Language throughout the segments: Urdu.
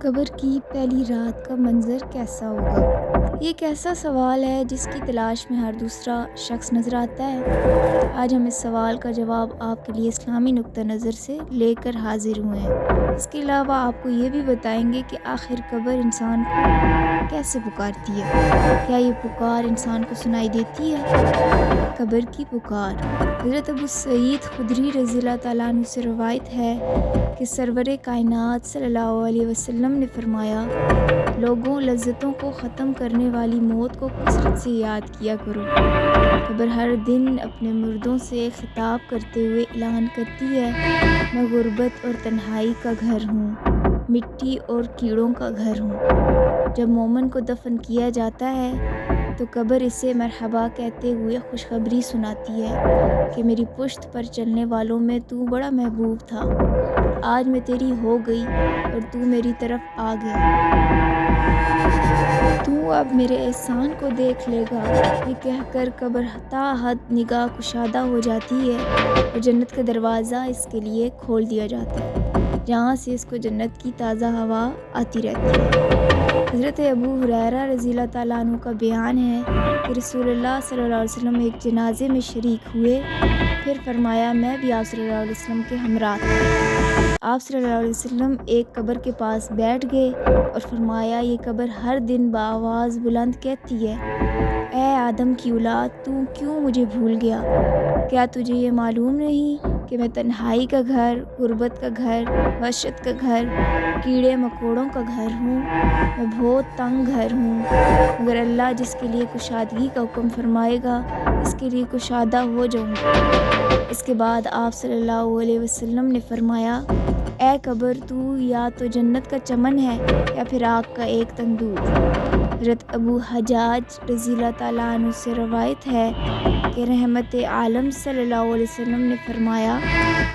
قبر کی پہلی رات کا منظر کیسا ہوگا؟ یہ ایک ایسا سوال ہے جس کی تلاش میں ہر دوسرا شخص نظر آتا ہے۔ آج ہم اس سوال کا جواب آپ کے لیے اسلامی نقطہ نظر سے لے کر حاضر ہوئے ہیں۔ اس کے علاوہ آپ کو یہ بھی بتائیں گے کہ آخر قبر انسان کو کیسے پکارتی ہے؟ کیا یہ پکار انسان کو سنائی دیتی ہے؟ قبر کی پکار۔ حضرت ابو سعید خدری رضی اللہ تعالیٰ عنہ سے روایت ہے کہ سرور کائنات صلی اللہ علیہ وسلم نے فرمایا، لوگوں، لذتوں کو ختم کرنے والی موت کو کثرت سے یاد کیا کرو۔ قبر ہر دن اپنے مردوں سے خطاب کرتے ہوئے اعلان کرتی ہے، میں غربت اور تنہائی کا گھر ہوں، مٹی اور کیڑوں کا گھر ہوں۔ جب مومن کو دفن کیا جاتا ہے تو قبر اسے مرحبا کہتے ہوئے خوشخبری سناتی ہے کہ میری پشت پر چلنے والوں میں تو بڑا محبوب تھا، آج میں تیری ہو گئی اور تو میری طرف آ گیا، تو اب میرے احسان کو دیکھ لے گا۔ یہ کہہ کر قبر تا حد نگاہ کشادہ ہو جاتی ہے اور جنت کا دروازہ اس کے لیے کھول دیا جاتا ہے، جہاں سے اس کو جنت کی تازہ ہوا آتی رہتی ہے۔ حضرت ابو ہریرہ رضی اللہ تعالیٰ عنہ کا بیان ہے کہ رسول اللہ صلی اللہ علیہ وسلم ایک جنازے میں شریک ہوئے، پھر فرمایا میں بھی آپ صلی اللہ علیہ وسلم کے ہمراہ تھا۔ آپ صلی اللہ علیہ وسلم ایک قبر کے پاس بیٹھ گئے اور فرمایا، یہ قبر ہر دن بآواز بلند کہتی ہے، اے آدم کی اولاد، تو کیوں مجھے بھول گیا؟ کیا تجھے یہ معلوم نہیں کہ میں تنہائی کا گھر، غربت کا گھر، وحشت کا گھر، کیڑے مکوڑوں کا گھر ہوں؟ میں بہت تنگ گھر ہوں، مگر اللہ جس کے لیے کشادگی کا حکم فرمائے گا اس کے لیے کشادہ ہو جاؤں گا۔ اس کے بعد آپ صلی اللہ علیہ وسلم نے فرمایا، اے قبر، تو یا تو جنت کا چمن ہے یا پھر آگ کا ایک تندور۔ حضرت ابو حجاج رضی اللہ تعالیٰ عنہ سے روایت ہے کہ رحمت عالم صلی اللہ علیہ وسلم نے فرمایا،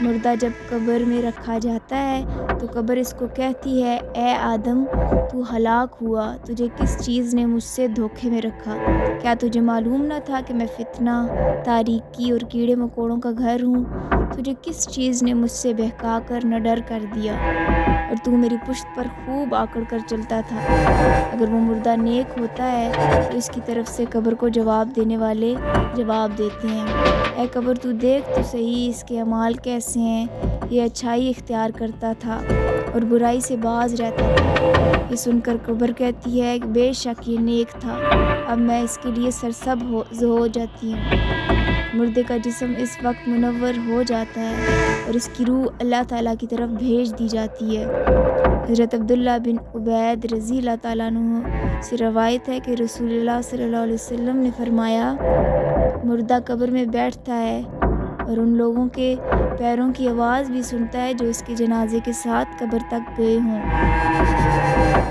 مردہ جب قبر میں رکھا جاتا ہے تو قبر اس کو کہتی ہے، اے آدم، تو ہلاک ہوا، تجھے کس چیز نے مجھ سے دھوکے میں رکھا؟ کیا تجھے معلوم نہ تھا کہ میں فتنہ، تاریکی اور کیڑے مکوڑوں کا گھر ہوں؟ تجھے کس چیز نے مجھ سے بہکا کر نہ ڈر کر دیا اور تو میری پشت پر خوب آکڑ کر چلتا تھا؟ اگر وہ مردہ نیک ہوتا ہے تو اس کی طرف سے قبر کو جواب دینے والے جواب دیتے ہیں، اے قبر، تو دیکھ تو صحیح اس کے اعمال کیسے ہیں، یہ اچھائی اختیار کرتا تھا اور برائی سے باز رہتا تھا۔ یہ سن کر قبر کہتی ہے کہ بے شک یہ نیک تھا، اب میں اس کے لیے سرسبز ہو جاتی ہوں۔ مردے کا جسم اس وقت منور ہو جاتا ہے اور اس کی روح اللہ تعالیٰ کی طرف بھیج دی جاتی ہے۔ حضرت عبداللہ بن عبید رضی اللہ تعالیٰ عنہ سے روایت ہے کہ رسول اللہ صلی اللہ علیہ وسلم نے فرمایا، مردہ قبر میں بیٹھتا ہے اور ان لوگوں کے پیروں کی آواز بھی سنتا ہے جو اس کے جنازے کے ساتھ قبر تک گئے ہوں۔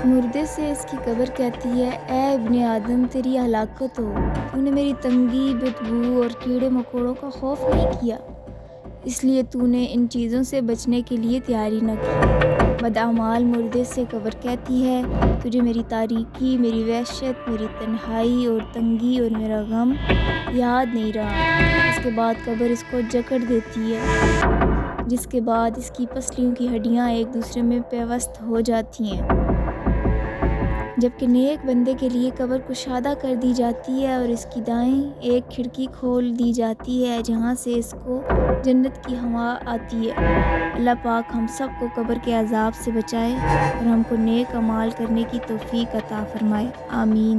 مردے سے اس کی قبر کہتی ہے، اے ابن آدم، تیری ہلاکت ہو، تو نے میری تنگی، بدبو اور کیڑے مکوڑوں کا خوف نہیں کیا، اس لیے تو نے ان چیزوں سے بچنے کے لیے تیاری نہ کی۔ بدعمال مردے سے قبر کہتی ہے، تجھے میری تاریکی، میری وحشت، میری تنہائی اور تنگی اور میرا غم یاد نہیں رہا۔ اس کے بعد قبر اس کو جکڑ دیتی ہے، جس کے بعد اس کی پسلیوں کی ہڈیاں ایک دوسرے میں پیوست ہو جاتی ہیں، جبکہ نیک بندے کے لیے قبر کشادہ کر دی جاتی ہے اور اس کی دائیں ایک کھڑکی کھول دی جاتی ہے جہاں سے اس کو جنت کی ہوا آتی ہے۔ اللہ پاک ہم سب کو قبر کے عذاب سے بچائے اور ہم کو نیک اعمال کرنے کی توفیق عطا فرمائے، آمین۔